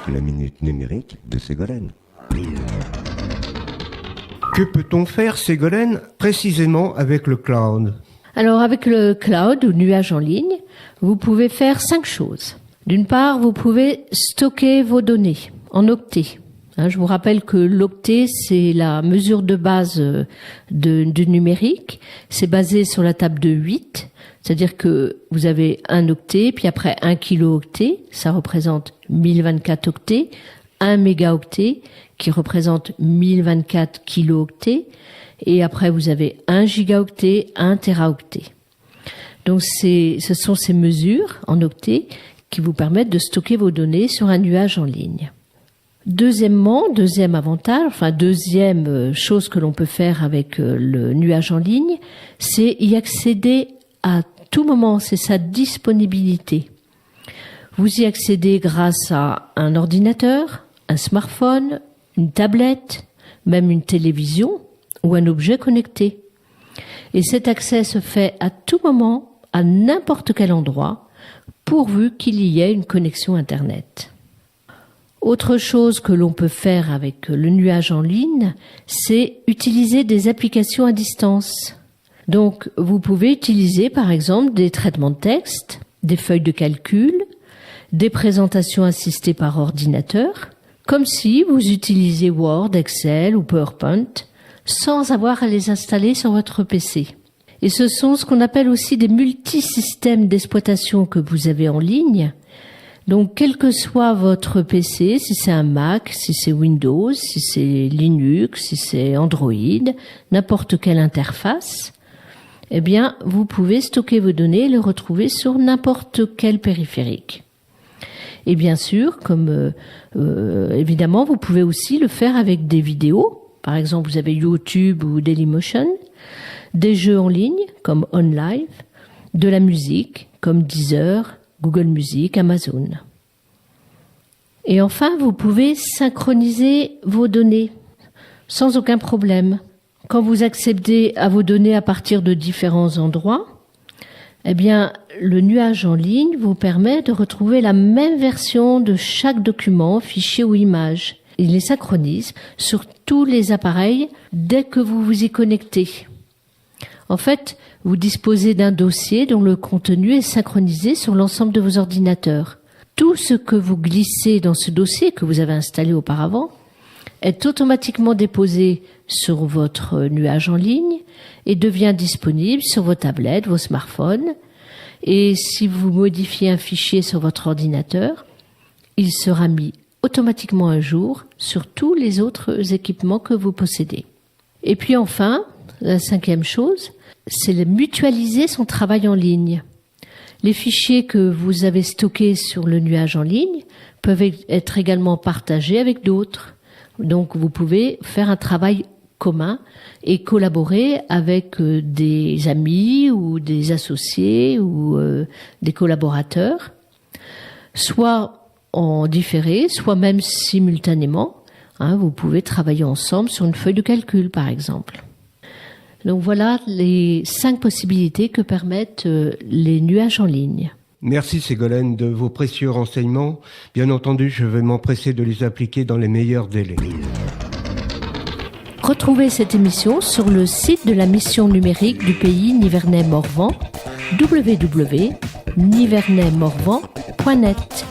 La minute numérique de Ségolène. Que peut-on faire, Ségolène, précisément avec le cloud ? Alors avec le cloud ou nuage en ligne, vous pouvez faire 5 choses. D'une part, vous pouvez stocker vos données en octets. Je vous rappelle que l'octet, c'est la mesure de base du numérique. C'est basé sur la table de 8, c'est-à-dire que vous avez un octet, puis après 1 kilo-octet, ça représente 1024 octets, 1 mégaoctet qui représente 1024 kilo-octets, et après vous avez 1 gigaoctet, 1 téraoctet. Donc ce sont ces mesures en octets qui vous permettent de stocker vos données sur un nuage en ligne. Deuxième avantage, deuxième chose que l'on peut faire avec le nuage en ligne, c'est y accéder à tout moment, c'est sa disponibilité. Vous y accédez grâce à un ordinateur, un smartphone, une tablette, même une télévision ou un objet connecté. Et cet accès se fait à tout moment, à n'importe quel endroit, pourvu qu'il y ait une connexion Internet. Autre chose que l'on peut faire avec le nuage en ligne, c'est utiliser des applications à distance. Donc, vous pouvez utiliser par exemple des traitements de texte, des feuilles de calcul, des présentations assistées par ordinateur, comme si vous utilisiez Word, Excel ou PowerPoint, sans avoir à les installer sur votre PC. Et ce sont ce qu'on appelle aussi des multisystèmes d'exploitation que vous avez en ligne. Donc, quel que soit votre PC, si c'est un Mac, si c'est Windows, si c'est Linux, si c'est Android, n'importe quelle interface, eh bien, vous pouvez stocker vos données et les retrouver sur n'importe quel périphérique. Et bien sûr, évidemment, vous pouvez aussi le faire avec des vidéos. Par exemple, vous avez YouTube ou Dailymotion, des jeux en ligne comme OnLive, de la musique comme Deezer, Google Music, Amazon. Et enfin, vous pouvez synchroniser vos données sans aucun problème. Quand vous accédez à vos données à partir de différents endroits, eh bien, le nuage en ligne vous permet de retrouver la même version de chaque document, fichier ou image. Il les synchronise sur tous les appareils dès que vous vous y connectez. En fait, vous disposez d'un dossier dont le contenu est synchronisé sur l'ensemble de vos ordinateurs. Tout ce que vous glissez dans ce dossier que vous avez installé auparavant est automatiquement déposé sur votre nuage en ligne et devient disponible sur vos tablettes, vos smartphones. Et si vous modifiez un fichier sur votre ordinateur, il sera mis automatiquement à jour sur tous les autres équipements que vous possédez. Et puis enfin, la 5e chose, c'est de mutualiser son travail en ligne. Les fichiers que vous avez stockés sur le nuage en ligne peuvent être également partagés avec d'autres. Donc vous pouvez faire un travail commun et collaborer avec des amis ou des associés ou des collaborateurs, soit en différé, soit même simultanément. Vous pouvez travailler ensemble sur une feuille de calcul, par exemple. Donc voilà les 5 possibilités que permettent les nuages en ligne. Merci Ségolène de vos précieux renseignements. Bien entendu, je vais m'empresser de les appliquer dans les meilleurs délais. Retrouvez cette émission sur le site de la mission numérique du pays Nivernais-Morvan, www.nivernais-morvan.net.